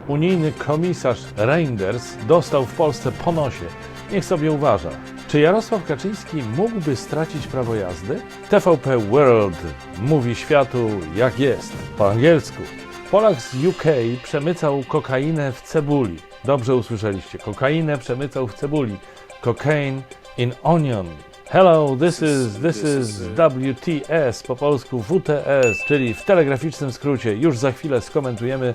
unijny komisarz Reynders dostał w Polsce po nosie. Niech sobie uważa. Czy Jarosław Kaczyński mógłby stracić prawo jazdy? TVP World mówi światu jak jest, po angielsku. Polak z UK przemycał kokainę w cebuli. Dobrze usłyszeliście, kokainę przemycał w cebuli. Cocaine in onion. Hello, this is WTS, po polsku WTS, czyli w telegraficznym skrócie. Już za chwilę skomentujemy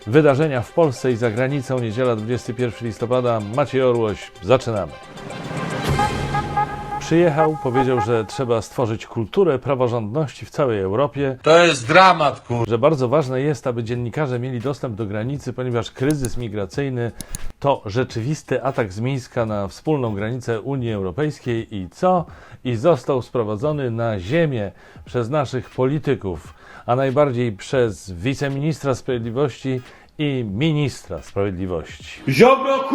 wydarzenia w Polsce i za granicą. Niedziela 21 listopada. Maciej Orłoś, zaczynamy. Przyjechał, powiedział, że trzeba stworzyć kulturę praworządności w całej Europie. To jest dramat, Że bardzo ważne jest, aby dziennikarze mieli dostęp do granicy, ponieważ kryzys migracyjny to rzeczywisty atak z Mińska na wspólną granicę Unii Europejskiej i co? I został sprowadzony na ziemię przez naszych polityków, a najbardziej przez wiceministra sprawiedliwości i ministra sprawiedliwości. Ziobro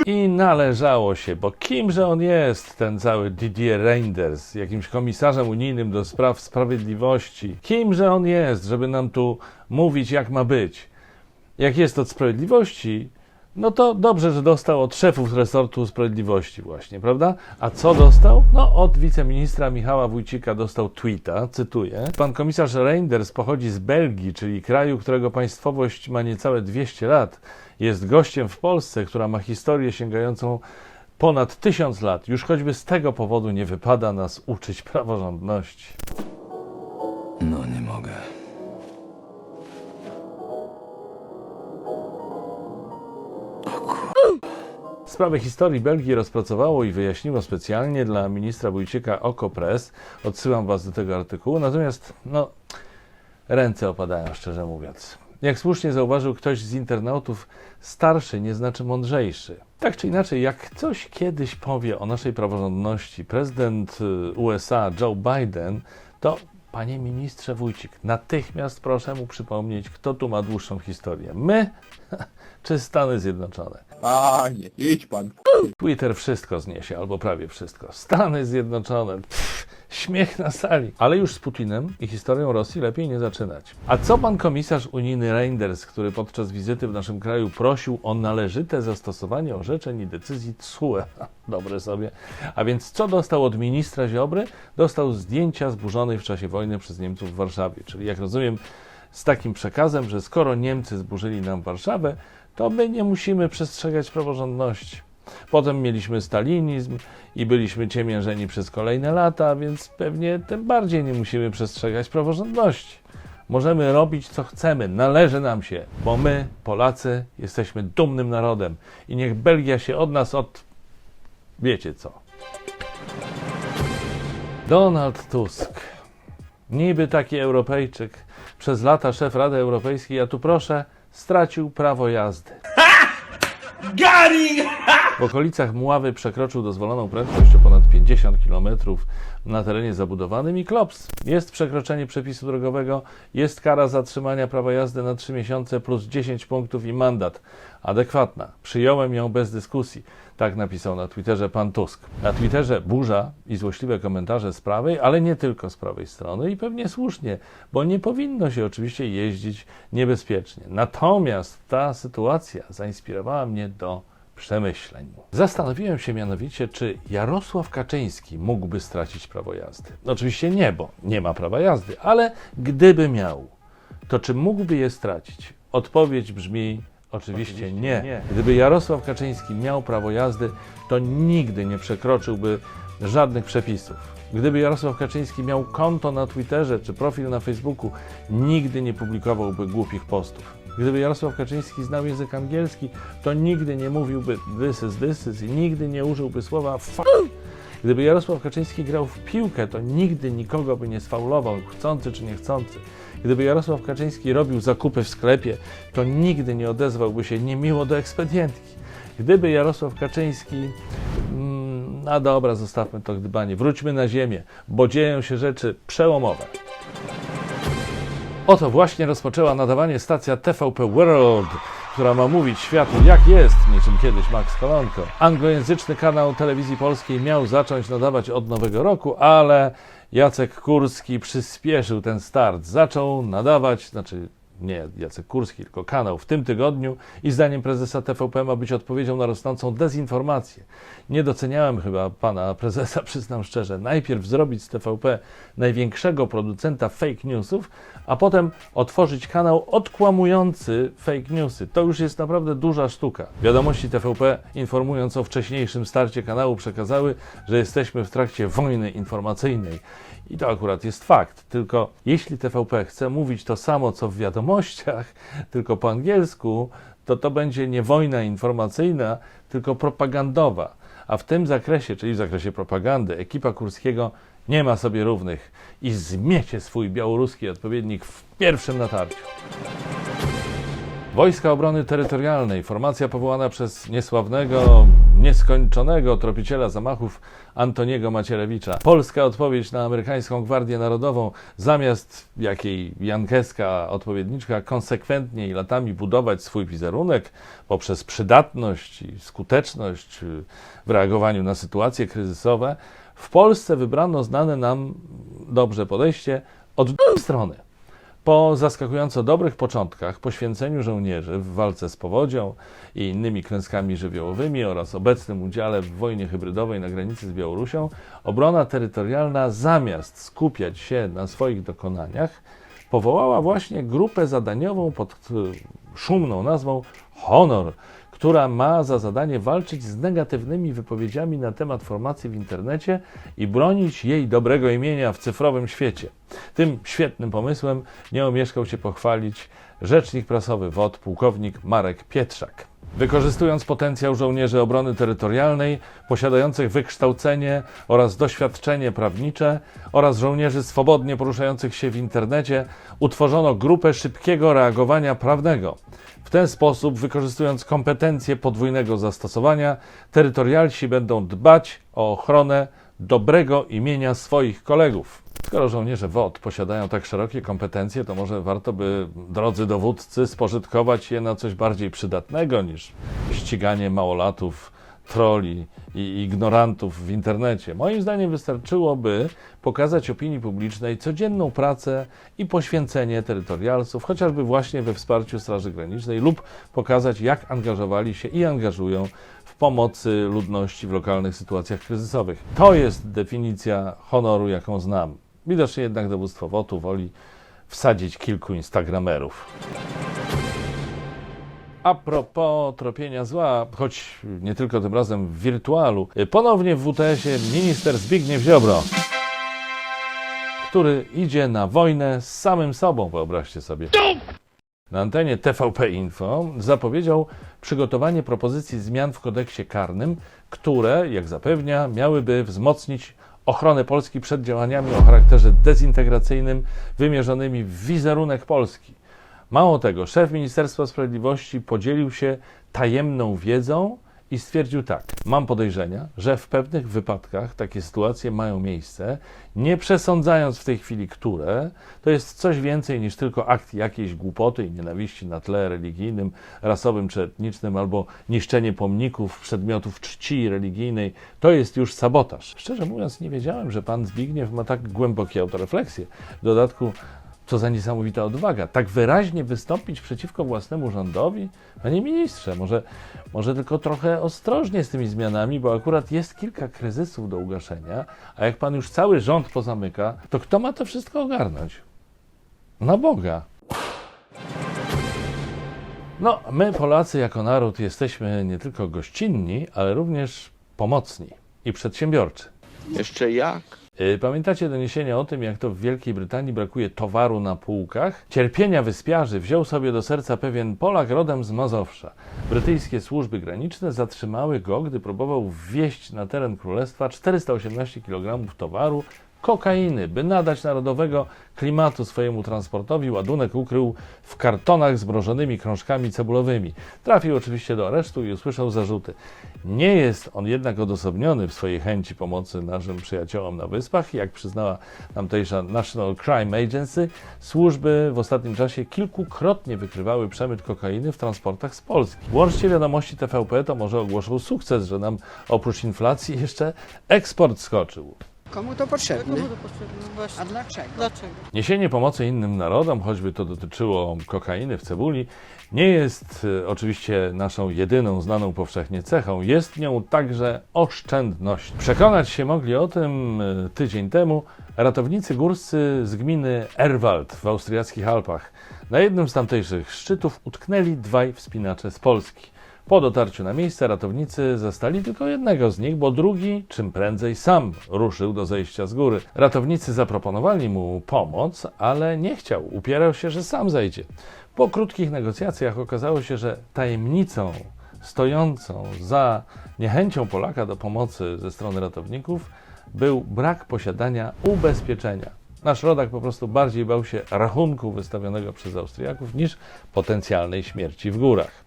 I należało się, bo kimże on jest, ten cały Didier Reynders, jakimś komisarzem unijnym do spraw sprawiedliwości. Kimże on jest, żeby nam tu mówić, jak ma być. Jak jest od sprawiedliwości, no to dobrze, że dostał od szefów resortu sprawiedliwości właśnie, prawda? A co dostał? No od wiceministra Michała Wójcika dostał tweeta, cytuję. Pan komisarz Reynders pochodzi z Belgii, czyli kraju, którego państwowość ma niecałe 200 lat. Jest gościem w Polsce, która ma historię sięgającą ponad 1000 lat. Już choćby z tego powodu nie wypada nas uczyć praworządności. No nie mogę. Sprawę historii Belgii rozpracowało i wyjaśniło specjalnie dla ministra Wójcika Okopres. Odsyłam was do tego artykułu. Natomiast, ręce opadają, szczerze mówiąc. Jak słusznie zauważył ktoś z internautów, starszy nie znaczy mądrzejszy. Tak czy inaczej, jak coś kiedyś powie o naszej praworządności prezydent USA Joe Biden, to panie ministrze Wójcik, natychmiast proszę mu przypomnieć, kto tu ma dłuższą historię. My czy Stany Zjednoczone? Panie, idź pan. Twitter wszystko zniesie, albo prawie wszystko. Stany Zjednoczone. Śmiech na sali. Ale już z Putinem i historią Rosji lepiej nie zaczynać. A co pan komisarz unijny Reynders, który podczas wizyty w naszym kraju prosił o należyte zastosowanie orzeczeń i decyzji TSUE? Dobre sobie. A więc co dostał od ministra Ziobry? Dostał zdjęcia zburzonej w czasie wojny przez Niemców w Warszawie. Czyli jak rozumiem, z takim przekazem, że skoro Niemcy zburzyli nam Warszawę, to my nie musimy przestrzegać praworządności. Potem mieliśmy stalinizm i byliśmy ciemiężeni przez kolejne lata, więc pewnie tym bardziej nie musimy przestrzegać praworządności. Możemy robić co chcemy, należy nam się, bo my, Polacy, jesteśmy dumnym narodem i niech Belgia się od nas wiecie co. Donald Tusk. Niby taki Europejczyk, przez lata szef Rady Europejskiej, a tu proszę, stracił prawo jazdy. W okolicach Mławy przekroczył dozwoloną prędkość o ponad 50 km na terenie zabudowanym i klops. Jest przekroczenie przepisu drogowego, jest kara zatrzymania prawa jazdy na 3 miesiące plus 10 punktów i mandat. Adekwatna. Przyjąłem ją bez dyskusji. Tak napisał na Twitterze pan Tusk. Na Twitterze burza i złośliwe komentarze z prawej, ale nie tylko z prawej strony i pewnie słusznie, bo nie powinno się oczywiście jeździć niebezpiecznie. Natomiast ta sytuacja zainspirowała mnie do przemyśleń. Zastanowiłem się mianowicie, czy Jarosław Kaczyński mógłby stracić prawo jazdy. Oczywiście nie, bo nie ma prawa jazdy, ale gdyby miał, to czy mógłby je stracić? Odpowiedź brzmi oczywiście nie. Gdyby Jarosław Kaczyński miał prawo jazdy, to nigdy nie przekroczyłby żadnych przepisów. Gdyby Jarosław Kaczyński miał konto na Twitterze czy profil na Facebooku, nigdy nie publikowałby głupich postów. Gdyby Jarosław Kaczyński znał język angielski, to nigdy nie mówiłby this is i nigdy nie użyłby słowa fuck. Gdyby Jarosław Kaczyński grał w piłkę, to nigdy nikogo by nie sfaulował, chcący czy niechcący. Gdyby Jarosław Kaczyński robił zakupy w sklepie, to nigdy nie odezwałby się niemiło do ekspedientki. Gdyby Jarosław Kaczyński... No dobra, zostawmy to gdybanie. Wróćmy na ziemię, bo dzieją się rzeczy przełomowe. Oto właśnie rozpoczęła nadawanie stacja TVP World, która ma mówić światu jak jest, niczym kiedyś Max Kolonko. Anglojęzyczny kanał telewizji polskiej miał zacząć nadawać od nowego roku, ale Jacek Kurski przyspieszył ten start. Zaczął nadawać, nie Jacek Kurski, tylko kanał w tym tygodniu i zdaniem prezesa TVP ma być odpowiedzią na rosnącą dezinformację. Nie doceniałem chyba pana prezesa, przyznam szczerze. Najpierw zrobić z TVP największego producenta fake newsów, a potem otworzyć kanał odkłamujący fake newsy. To już jest naprawdę duża sztuka. Wiadomości TVP, informując o wcześniejszym starcie kanału, przekazały, że jesteśmy w trakcie wojny informacyjnej. I to akurat jest fakt. Tylko jeśli TVP chce mówić to samo, co w wiadomościach, tylko po angielsku, to będzie nie wojna informacyjna, tylko propagandowa. A w tym zakresie, czyli w zakresie propagandy, ekipa Kurskiego nie ma sobie równych i zmiecie swój białoruski odpowiednik w pierwszym natarciu. Wojska Obrony Terytorialnej, formacja powołana przez niesławnego, nieskończonego tropiciela zamachów Antoniego Macierewicza. Polska odpowiedź na amerykańską Gwardię Narodową, zamiast jakiej jankeska odpowiedniczka konsekwentnie i latami budować swój wizerunek poprzez przydatność i skuteczność w reagowaniu na sytuacje kryzysowe, w Polsce wybrano znane nam dobrze podejście od drugiej strony. Po zaskakująco dobrych początkach, poświęceniu żołnierzy w walce z powodzią i innymi klęskami żywiołowymi oraz obecnym udziale w wojnie hybrydowej na granicy z Białorusią, obrona terytorialna zamiast skupiać się na swoich dokonaniach, powołała właśnie grupę zadaniową pod szumną nazwą Honor, która ma za zadanie walczyć z negatywnymi wypowiedziami na temat formacji w internecie i bronić jej dobrego imienia w cyfrowym świecie. Tym świetnym pomysłem nie omieszkał się pochwalić rzecznik prasowy WOT, pułkownik Marek Pietrzak. Wykorzystując potencjał żołnierzy obrony terytorialnej, posiadających wykształcenie oraz doświadczenie prawnicze oraz żołnierzy swobodnie poruszających się w internecie, utworzono grupę szybkiego reagowania prawnego. W ten sposób, wykorzystując kompetencje podwójnego zastosowania, terytorialsi będą dbać o ochronę dobrego imienia swoich kolegów. Skoro żołnierze WOT posiadają tak szerokie kompetencje, to może warto by, drodzy dowódcy, spożytkować je na coś bardziej przydatnego niż ściganie małolatów, trolli i ignorantów w internecie. Moim zdaniem wystarczyłoby pokazać opinii publicznej codzienną pracę i poświęcenie terytorialsów, chociażby właśnie we wsparciu Straży Granicznej, lub pokazać, jak angażowali się i angażują w pomocy ludności w lokalnych sytuacjach kryzysowych. To jest definicja honoru, jaką znam. Widocznie jednak dowództwo WOT-u woli wsadzić kilku instagramerów. A propos tropienia zła, choć nie tylko tym razem w wirtualu, ponownie w WTS-ie minister Zbigniew Ziobro, który idzie na wojnę z samym sobą, wyobraźcie sobie. Na antenie TVP Info zapowiedział przygotowanie propozycji zmian w kodeksie karnym, które, jak zapewnia, miałyby wzmocnić ochronę Polski przed działaniami o charakterze dezintegracyjnym wymierzonymi w wizerunek Polski. Mało tego, szef Ministerstwa Sprawiedliwości podzielił się tajemną wiedzą i stwierdził tak: mam podejrzenia, że w pewnych wypadkach takie sytuacje mają miejsce, nie przesądzając w tej chwili, które, to jest coś więcej niż tylko akt jakiejś głupoty i nienawiści na tle religijnym, rasowym czy etnicznym, albo niszczenie pomników, przedmiotów czci religijnej. To jest już sabotaż. Szczerze mówiąc, nie wiedziałem, że pan Zbigniew ma tak głębokie autorefleksje. W dodatku, co za niesamowita odwaga, tak wyraźnie wystąpić przeciwko własnemu rządowi? Panie ministrze, może tylko trochę ostrożnie z tymi zmianami, bo akurat jest kilka kryzysów do ugaszenia, a jak pan już cały rząd pozamyka, to kto ma to wszystko ogarnąć? Na Boga. No, my Polacy jako naród jesteśmy nie tylko gościnni, ale również pomocni i przedsiębiorczy. Jeszcze jak? Pamiętacie doniesienia o tym, jak to w Wielkiej Brytanii brakuje towaru na półkach? Cierpienia wyspiarzy wziął sobie do serca pewien Polak rodem z Mazowsza. Brytyjskie służby graniczne zatrzymały go, gdy próbował wwieźć na teren królestwa 418 kg towaru, kokainy, by nadać narodowego klimatu swojemu transportowi. Ładunek ukrył w kartonach z mrożonymi krążkami cebulowymi. Trafił oczywiście do aresztu i usłyszał zarzuty. Nie jest on jednak odosobniony w swojej chęci pomocy naszym przyjaciołom na Wyspach. Jak przyznała tamtejsza National Crime Agency, służby w ostatnim czasie kilkukrotnie wykrywały przemyt kokainy w transportach z Polski. Włączcie wiadomości TVP, to może ogłoszą sukces, że nam oprócz inflacji jeszcze eksport skoczył. Komu to potrzebne? Komu to potrzebne? Właśnie. A dlaczego? Dlaczego? Niesienie pomocy innym narodom, choćby to dotyczyło kokainy w cebuli, nie jest oczywiście naszą jedyną znaną powszechnie cechą. Jest nią także oszczędność. Przekonać się mogli o tym tydzień temu ratownicy górscy z gminy Erwald w austriackich Alpach. Na jednym z tamtejszych szczytów utknęli dwaj wspinacze z Polski. Po dotarciu na miejsce ratownicy zastali tylko jednego z nich, bo drugi czym prędzej sam ruszył do zejścia z góry. Ratownicy zaproponowali mu pomoc, ale nie chciał. Upierał się, że sam zejdzie. Po krótkich negocjacjach okazało się, że tajemnicą stojącą za niechęcią Polaka do pomocy ze strony ratowników był brak posiadania ubezpieczenia. Nasz rodak po prostu bardziej bał się rachunku wystawionego przez Austriaków niż potencjalnej śmierci w górach.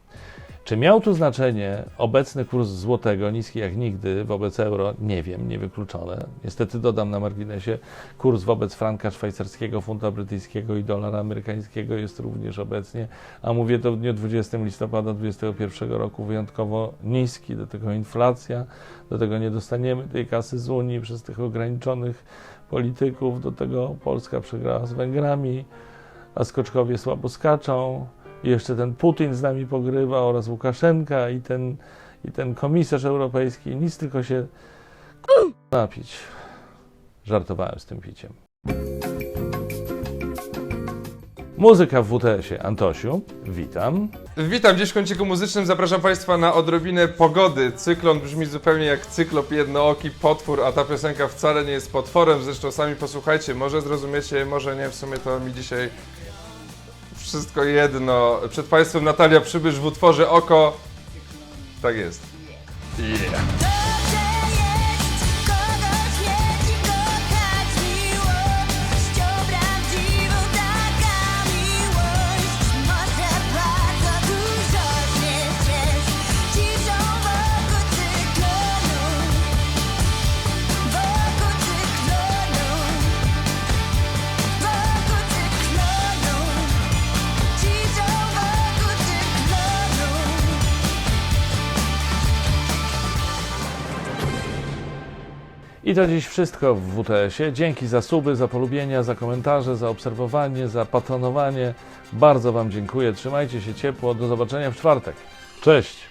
Czy miał tu znaczenie obecny kurs złotego, niski jak nigdy wobec euro? Nie wiem, niewykluczone. Niestety dodam na marginesie, kurs wobec franka szwajcarskiego, funta brytyjskiego i dolara amerykańskiego jest również obecnie, a mówię to w dniu 20 listopada 2021 roku, wyjątkowo niski. Do tego inflacja, do tego nie dostaniemy tej kasy z Unii przez tych ograniczonych polityków, do tego Polska przegrała z Węgrami, a skoczkowie słabo skaczą. I jeszcze ten Putin z nami pogrywa oraz Łukaszenka i ten komisarz europejski. Nic, tylko się napić. Żartowałem z tym piciem. Muzyka w WTS-ie. Antosiu, witam. Witam, gdzieś w kąciku muzycznym zapraszam Państwa na odrobinę pogody. Cyklon brzmi zupełnie jak cyklop jednooki potwór, a ta piosenka wcale nie jest potworem. Zresztą sami posłuchajcie, może zrozumiecie, może nie, w sumie to mi dzisiaj wszystko jedno. Przed Państwem Natalia Przybysz w utworze Oko. Tak jest. Yeah. I to dziś wszystko w WTS-ie. Dzięki za suby, za polubienia, za komentarze, za obserwowanie, za patronowanie. Bardzo Wam dziękuję. Trzymajcie się ciepło. Do zobaczenia w czwartek. Cześć!